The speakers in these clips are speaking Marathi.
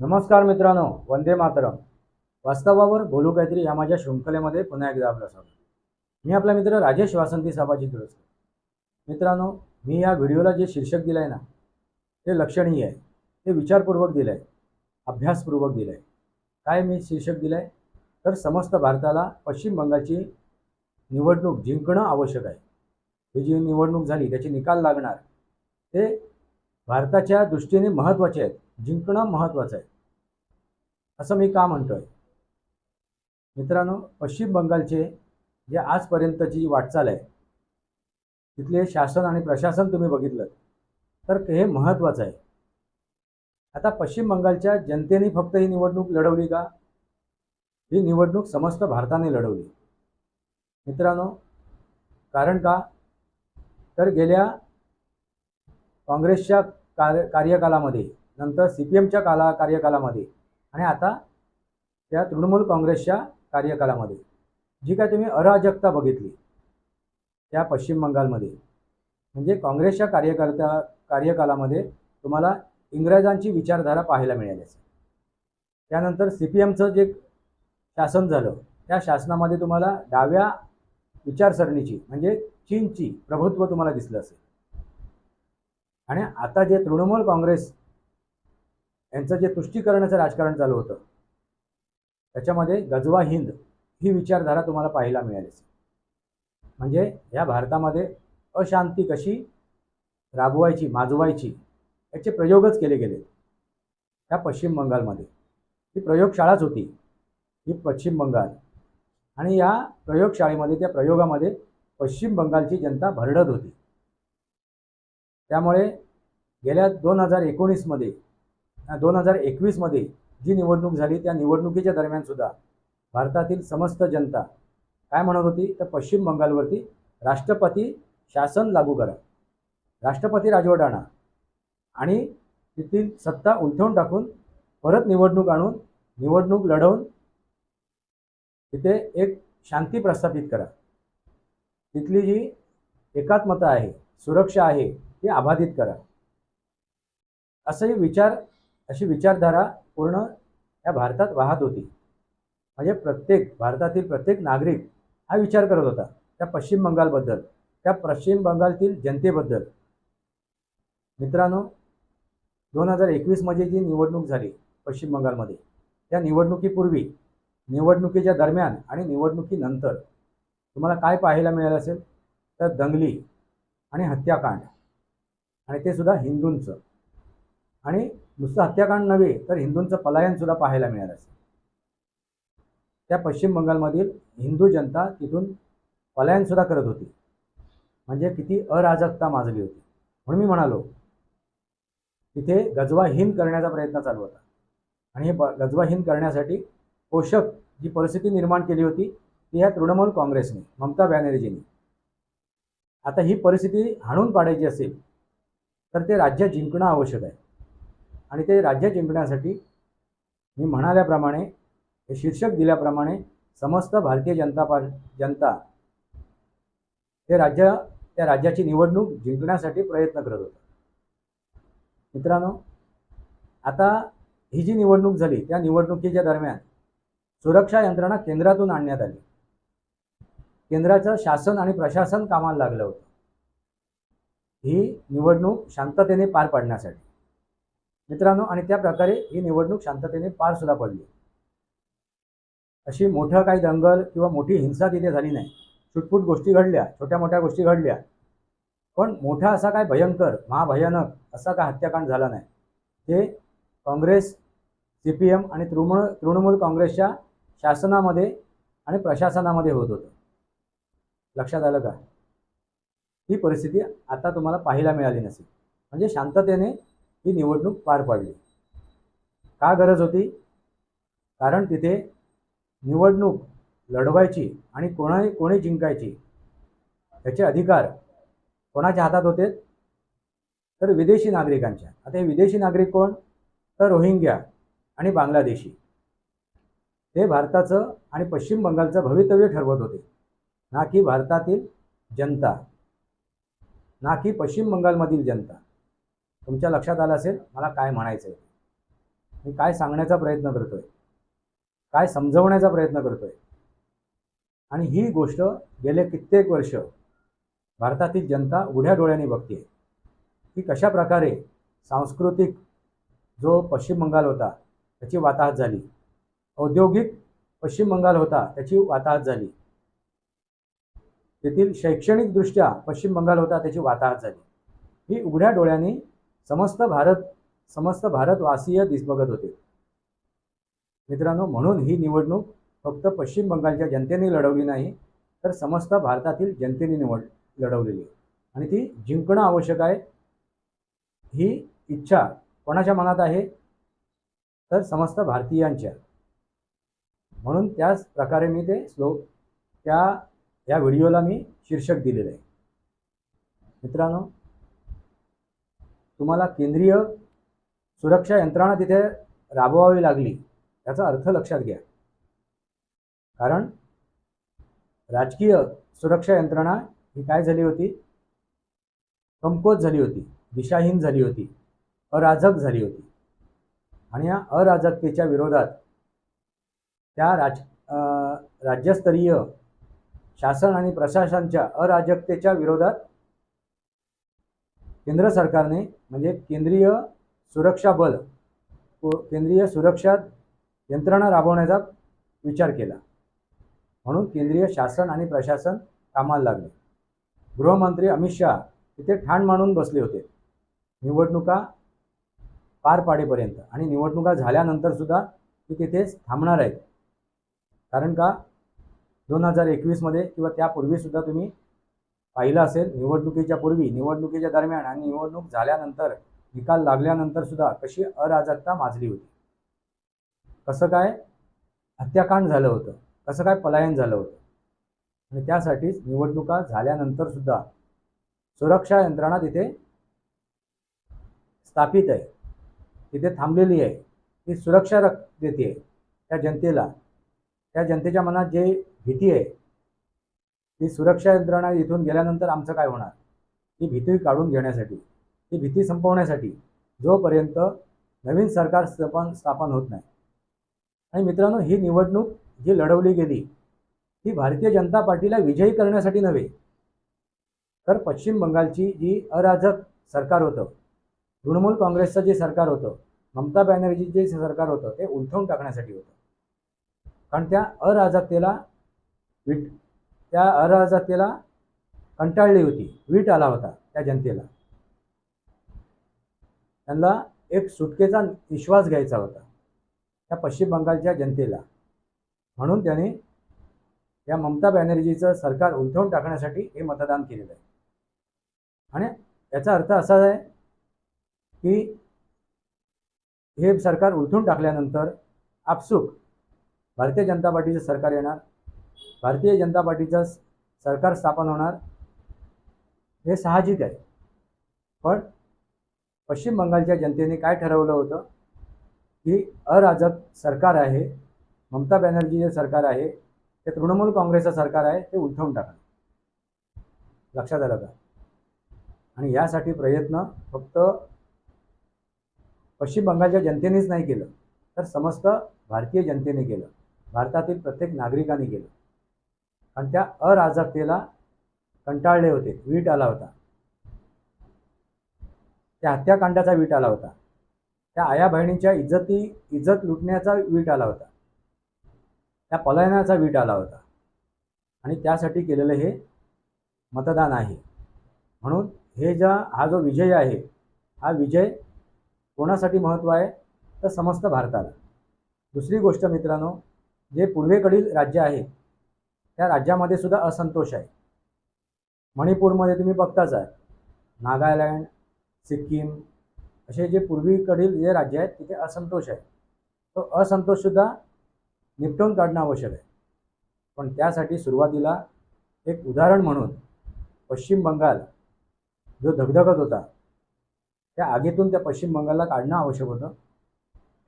नमस्कार मित्रांनो, वंदे मातरम. वास्तवावर बोलू काहीतरी या माझ्या शृंखलेमध्ये पुन्हा एकदा आपलं स्वागत. मी आपला मित्र राजेश वासंती साबाजी तुळसकर. मित्रांनो, मी या व्हिडिओला जे शीर्षक दिलं आहे ना, ते लक्षणीय आहे. ते विचारपूर्वक दिलं आहे, अभ्यासपूर्वक दिलं आहे. काय मी शीर्षक दिलं आहे तर समस्त भारताला पश्चिम बंगालची निवडणूक जिंकणं आवश्यक आहे. ही जी निवडणूक झाली त्याचे निकाल लागणार ते भारताच्या दृष्टीने महत्त्वाचे आहेत. जिंकणं महत्त्वाचं आहे असं मी का म्हणतोय. मित्रांनो, पश्चिम बंगालचे जे आजपर्यंतची जी वाटचाल आहे तिथले शासन आणि प्रशासन तुम्ही बघितलं तर हे महत्त्वाचं आहे. आता पश्चिम बंगालच्या जनतेने फक्त ही निवडणूक लढवली का? ही निवडणूक समस्त भारताने लढवली मित्रांनो. कारण का तर गेल्या काँग्रेसच्या कार्यकालामध्ये, नंतर CPMच्या कार्यकालामध्ये आणि आता त्या तृणमूल काँग्रेसच्या कार्यकालामध्ये जी काय तुम्ही अराजकता बघितली त्या पश्चिम बंगालमध्ये, म्हणजे काँग्रेसच्या कार्यकालामध्ये तुम्हाला इंग्रजांची विचारधारा पाहायला मिळाली असेल. त्यानंतर CPMचं जे शासन झालं त्या शासनामध्ये तुम्हाला डाव्या विचारसरणीची म्हणजे चीनची प्रभुत्व तुम्हाला दिसलं असेल. आणि आता जे तृणमूल काँग्रेस यांचं जे तुष्टीकरणाचं राजकारण चालू होतं त्याच्यामध्ये गजवा हिंद ही विचारधारा तुम्हाला पाहायला मिळाली. म्हणजे या भारतामध्ये अशांती कशी राबवायची, माजवायची याचे प्रयोगच केले गेले त्या पश्चिम बंगालमध्ये. ही प्रयोगशाळाच होती ही पश्चिम बंगाल. आणि या प्रयोगशाळेमध्ये, त्या प्रयोगामध्ये पश्चिम बंगालची जनता भरडत होती. त्यामुळे गेल्या 2019मध्ये जी निवडणूक झाली त्या निवडणुकीच्या दरम्यानसुद्धा भारतातील समस्त जनता काय म्हणत होती तर पश्चिम बंगालवरती राष्ट्रपती शासन लागू करा, राष्ट्रपती राजवट आणा आणि तिथील सत्ता उलथवून टाकून परत निवडणूक आणून निवडणूक लढवून तिथे एक शांती प्रस्थापित करा. तिथली जी एकात्मता आहे, सुरक्षा आहे ती अबाधित करा. अशी विचारधारा पूर्ण या भारतात वाहत होती. म्हणजे भारतातील प्रत्येक नागरिक हा विचार करत होता त्या पश्चिम बंगालबद्दल, त्या पश्चिम बंगालतील जनतेबद्दल. मित्रांनो, 2021मध्ये जी निवडणूक झाली पश्चिम बंगालमध्ये, त्या निवडणुकीपूर्वी, निवडणुकीच्या दरम्यान आणि निवडणुकीनंतर तुम्हाला काय पाहायला मिळालं असेल तर दंगली आणि हत्याकांड, आणि ते सुद्धा हिंदूंचं. आणि नुसतं हत्याकांड नव्हे तर हिंदूंचं पलायनसुद्धा पाहायला मिळालं असेल. त्या पश्चिम बंगालमधील हिंदू जनता तिथून पलायनसुद्धा करत होती. म्हणजे किती अराजकता माजली होती. म्हणून मी म्हणालो तिथे गजवा हिंद करण्याचा प्रयत्न चालू होता. आणि हे गजवा हिंद करण्यासाठी पोषक जी परिस्थिती निर्माण केली होती ती या तृणमूल काँग्रेसने, ममता बॅनर्जींनी. आता ही परिस्थिती हाणून पाडायची असेल तर ते राज्य जिंकणं आवश्यक आहे. आणि ते राज्य जिंकण्यासाठी मी म्हणाल्याप्रमाणे, हे शीर्षक दिल्याप्रमाणे समस्त भारतीय जनता त्या राज्याची निवडणूक जिंकण्यासाठी प्रयत्न करत होता. मित्रांनो, आता ही जी निवडणूक झाली त्या निवडणुकीच्या दरम्यान सुरक्षा यंत्रणा केंद्रातून आणण्यात आली. केंद्राचं शासन आणि प्रशासन कामाला लागलं होतं ही निवडणूक शांततेने पार पाडण्यासाठी. मित्रांनो, आणि त्या प्रकारे ही निवडणूक शांततेने पार सुद्धा पडली. अशी मोठं काही दंगल किंवा मोठी हिंसा तिथे झाली नाही. छुटपुट गोष्टी घडल्या, छोट्या मोठ्या गोष्टी घडल्या, पण मोठा असा काय भयंकर, महाभयानक असा काय हत्याकांड झाला नाही. ते काँग्रेस, CPM आणि तृणमूल काँग्रेसच्या शासनामध्ये आणि प्रशासनामध्ये होत होतं. लक्षात आलं का? ही परिस्थिती आता तुम्हाला पाहायला मिळाली नसेल. म्हणजे शांततेने ही निवडणूक पार पाडली. का गरज होती? कारण तिथे निवडणूक लढवायची आणि कोणी जिंकायची याचे अधिकार कोणाच्या हातात होते तर विदेशी नागरिकांच्या. आता हे विदेशी नागरिक कोण तर रोहिंग्या आणि बांगलादेशी. ते भारताचं आणि पश्चिम बंगालचं भवितव्य ठरवत होते, ना की भारतातील जनता, ना की पश्चिम बंगालमधील जनता. तुमच्या लक्षात आलं असेल मला काय म्हणायचं आहे. मी काय सांगण्याचा प्रयत्न करतोय, काय समजवण्याचा प्रयत्न करतोय, आणि ही गोष्ट गेले कित्येक वर्ष भारतातील जनता उघड्या डोळ्यांनी बघते की कशा प्रकारे सांस्कृतिक जो पश्चिम बंगाल होता त्याची वाताहत झाली, औद्योगिक पश्चिम बंगाल होता त्याची वाताहत झाली, तेथील शैक्षणिकदृष्ट्या पश्चिम बंगाल होता त्याची वाताहत झाली। ही उघड्या डोळ्यांनी समस्त भारतवासीय बघत होते मित्रांनो। म्हणून ही निवडणूक फक्त पश्चिम बंगालच्या जनतेने लढवली नाही, तर समस्त भारतातील जनतेने लढवलेली आहे आणि ती जिंकणं आवश्यक आहे। ही इच्छा कोणाच्या मनात आहे, तर समस्त भारतीयांच्या। म्हणून त्याच प्रकारे मी ते या व्हिडिओला मी शीर्षक दिलेलं आहे। मित्रांनो, तुम्हाला केंद्रीय सुरक्षा यंत्रणा तिथे राबवावी लागली याचा अर्थ लक्षात घ्या, कारण राजकीय सुरक्षा यंत्रणा ही काय झाली होती, कमकुवत झाली होती, दिशाहीन झाली होती, अराजक झाली होती। आणि या अराजकतेच्या विरोधात त्या राज्यस्तरीय शासन आणि प्रशासनाच्या अराजकतेच्या विरोधात केंद्र सरकारने म्हणजे केंद्रीय सुरक्षा यंत्रणा राबवण्याचा विचार केला। म्हणून केंद्रीय शासन आणि प्रशासन कामाला लागले। गृहमंत्री अमित शहा तिथे ठाण मांडून बसले होते निवडणुका पार पाडेपर्यंत, आणि निवडणुका झाल्यानंतर सुद्धा ते तिथेच थांबणार आहेत। कारण का 2021 मध्ये किंवा त्यापूर्वी सुद्धा तुम्ही पाहिलं असेल, निवडणुकीच्या पूर्वी, निवडणुकीच्या दरम्यान आणि निवडणूक झाल्यानंतर निकाल लागल्यानंतर सुद्धा कशी अराजकता माजली होती, कसं काय हत्याकांड झालं होतं, कसं काय पलायन झालं होतं। आणि त्यासाठीच निवडणुका झाल्यानंतर सुद्धा सुरक्षा यंत्रणा तिथे स्थापित आहे, तिथे थांबलेली आहे, ती सुरक्षा देते त्या जनतेला। त्या जनतेच्या मनात जे भीती आहे, ती सुरक्षा यंत्रणा इथून गेल्यानंतर आमचं काय होणार, ती भीती काढून घेण्यासाठी, ती भीती संपवण्यासाठी जोपर्यंत नवीन सरकार स्थापन होत नाही। आणि मित्रांनो, ही निवडणूक जी लढवली गेली ती भारतीय जनता पार्टीला विजयी करण्यासाठी नव्हे, तर पश्चिम बंगालची जी अराजक सरकार होतं, तृणमूल काँग्रेसचं जे सरकार होतं, ममता बॅनर्जी जे सरकार होतं, ते उलथवून टाकण्यासाठी होतं। कारण त्या अराजकतेला कंटाळली होती, वीट आला होता त्या जनतेला। त्यांना एक सुटकेचा विश्वास घ्यायचा होता त्या पश्चिम बंगालच्या जनतेला। म्हणून त्याने या ममता बॅनर्जीचं सरकार उलथवून टाकण्यासाठी हे मतदान केलेलं आहे। आणि याचा अर्थ असा आहे की हे सरकार उलथून टाकल्यानंतर आपसूक भारतीय जनता पार्टीचं सरकार येणार, भारतीय जनता पार्टीचं सरकार स्थापन होणार, हे साहजिक आहे। पण पश्चिम बंगालच्या जनतेने काय ठरवलं होतं की अराजक सरकार आहे, ममता बॅनर्जी जे सरकार आहे, ते तृणमूल काँग्रेसचं सरकार आहे, ते उलथवून टाका। लक्षात आलं का? आणि यासाठी प्रयत्न फक्त पश्चिम बंगालच्या जनतेनेच नाही केलं, तर समस्त भारतीय जनतेने केलं, भारतातील प्रत्येक नागरिकाने केलं। आणि त्या अराजकतेला कंटाळले होते, वीट आला होता, त्या हत्याकांडाचा वीट आला होता, त्या आया बहिणींच्या इज्जत लुटण्याचा वीट आला होता, त्या पलायनाचा वीट आला होता। आणि त्यासाठी केलेलं हे मतदान आहे। म्हणून हा जो विजय आहे, हा विजय कोणासाठी महत्त्व आहे, तर समस्त भारताला। दुसरी गोष्ट मित्रांनो, जे पूर्वेकडील राज्य आहे त्या राज्यामध्ये सुद्धा असंतोष आहे। मणिपूरमध्ये तुम्ही बघताच आहे, नागालँड, सिक्कीम असे जे पूर्वेकडील जे राज्य आहेत तिथे असंतोष आहे। तो असंतोष सुद्धा निपटून काढणं आवश्यक आहे। पण त्यासाठी सुरुवातीला एक उदाहरण म्हणून पश्चिम बंगाल जो धगधगत होता, त्या आगीतून त्या पश्चिम बंगालला काढणं आवश्यक होतं,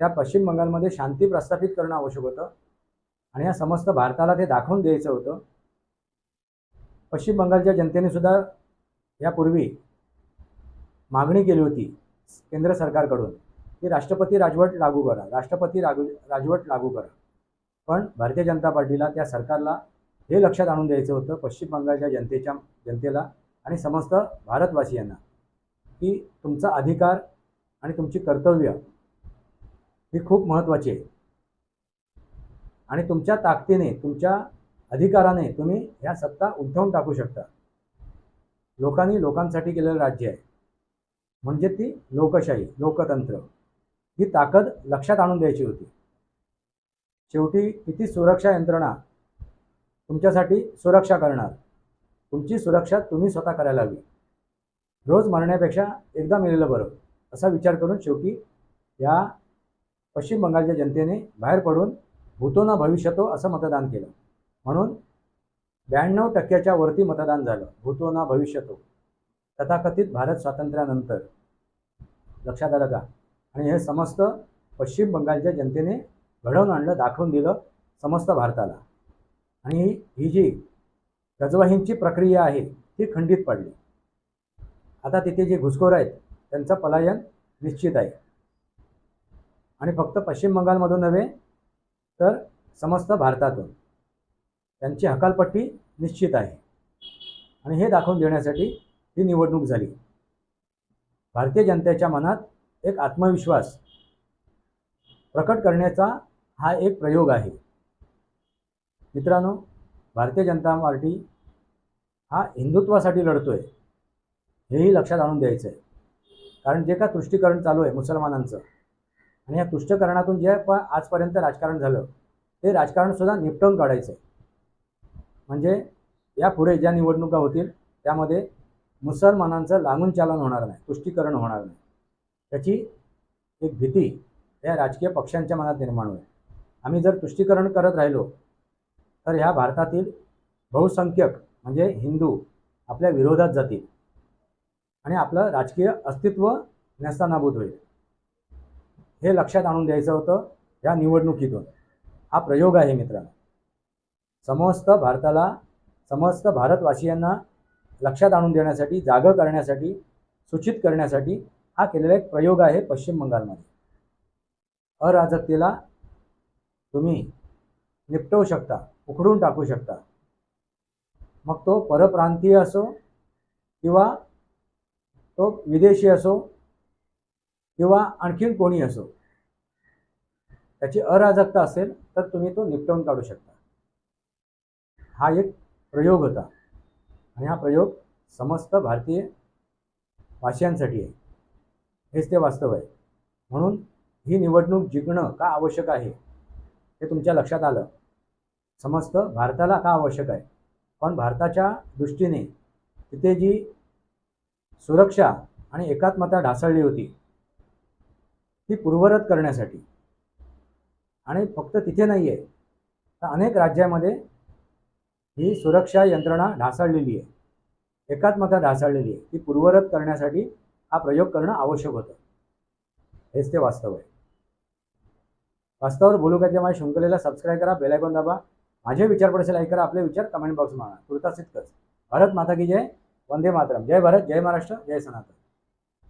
त्या पश्चिम बंगालमध्ये शांती प्रस्थापित करणं आवश्यक होतं, आणि या समस्त भारताला ते दाखवून द्यायचं होतं। पश्चिम बंगालच्या जनतेने सुद्धा यापूर्वी मागणी केली होती केंद्र सरकारकडून की राष्ट्रपती राजवट लागू करा, राजवट लागू करा. पण भारतीय जनता पार्टीला, त्या सरकारला हे लक्षात आणून द्यायचं होतं पश्चिम बंगालच्या जनतेला आणि समस्त भारतवासियांना की तुमचा अधिकार आणि तुमची कर्तव्य ही खूप महत्त्वाची आहे आणि तुमच्या ताकदीने, तुमच्या अधिकाराने तुम्ही ह्या सत्ता उलथवून टाकू शकता. लोकांनी लोकांसाठी केलेलं राज्य आहे, म्हणजे ती लोकशाही, लोकतंत्र. ही ताकद लक्षात आणून द्यायची होती. शेवटी किती सुरक्षा यंत्रणा तुमच्यासाठी सुरक्षा करणार? तुमची सुरक्षा तुम्ही स्वतः करायला हवी. रोज मरण्यापेक्षा एकदा मेलेलं बरं, असा विचार करून शेवटी या पश्चिम बंगालच्या जनतेने बाहेर पडून भूतो ना भविष्यतो असं मतदान केलं. म्हणून 92% वरती मतदान झालं, भूतो ना भविष्यतो, तथाकथित भारत स्वातंत्र्यानंतर. लक्षात आलं का? आणि हे समस्त पश्चिम बंगालच्या जनतेने घडवून आणलं, दाखवून दिलं समस्त भारताला. आणि ही जी गजवाहींची प्रक्रिया आहे ती खंडित पडली. आता तिथे जे घुसखोर आहेत त्यांचं पलायन निश्चित आहे. आणि फक्त पश्चिम बंगालमधून नव्हे तर समस्त भारतातून त्यांची हकालपट्टी निश्चित आहे. आणि हे दाखवून देण्यासाठी ही निवडणूक झाली. भारतीय जनतेच्या मनात एक आत्मविश्वास प्रकट करण्याचा हा एक प्रयोग आहे. मित्रांनो, भारतीय जनता पार्टी हा हिंदुत्वासाठी लढतोय, हेही लक्षात आणून द्यायचं आहे. कारण जे का तुष्टीकरण चालू आहे मुसलमानांचं, आणि या तुष्टीकरणातून जे आजपर्यंत राजकारण झालं ते राजकारणसुद्धा निपटवून काढायचं आहे. म्हणजे यापुढे ज्या निवडणुका होतील त्यामध्ये मुसलमानांचं लागून चालन होणार नाही, तुष्टीकरण होणार नाही. त्याची एक भीती या राजकीय पक्षांच्या मनात निर्माण होईल. आम्ही जर तुष्टीकरण करत राहिलो तर ह्या भारतातील बहुसंख्यक म्हणजे हिंदू आपल्या विरोधात जातील आणि आपलं राजकीय अस्तित्व नेस्तनाबूत होईल. हे लक्षात आणून द्यायचं होतं या निवडणुकीतून. हा प्रयोग आहे मित्रांनो. समस्त भारताला, समस्त भारतवासियांना लक्षात आणून देण्यासाठी, जागं करण्यासाठी, सूचित करण्यासाठी हा केलेला एक प्रयोग आहे पश्चिम बंगालमध्ये. अराजकतेला तुम्ही निपटवू शकता, उखडून टाकू शकता. मग तो परप्रांतीय असो किंवा तो विदेशी असो किंवा आणखीन कोणी असो, त्याची अराजकता असेल तर तुम्ही तो निपटवून काढू शकता. हा एक प्रयोग होता आणि हा प्रयोग समस्त भारतीय भाषांसाठी आहे. हेच ते वास्तव आहे. म्हणून ही निवडणूक जिंकणं का आवश्यक आहे हे तुमच्या लक्षात आलं. समस्त भारताला का आवश्यक आहे, पण भारताच्या दृष्टीने तिथे जी सुरक्षा आणि एकात्मता ढासळली होती ती पूर्ववत करण्यासाठी. आणि फक्त तिथे नाही आहे तर अनेक राज्यामध्ये ही सुरक्षा यंत्रणा ढासळलेली आहे, एकात्मता ढासळलेली आहे. ती पूर्ववत करण्यासाठी हा प्रयोग करणं आवश्यक होतं. हेच ते वास्तव आहे. वास्तवावर बोलू का माझ्या शृंखलेला सबस्क्राईब करा, बेल आयकॉन दाबा. माझे विचार पडेल लाईक करा, आपले विचार कमेंट बॉक्स मारा. तुर्तास इतकंच. भारत माता की जय, वंदे मातरम. जय भारत, जय महाराष्ट्र, जय सनातन.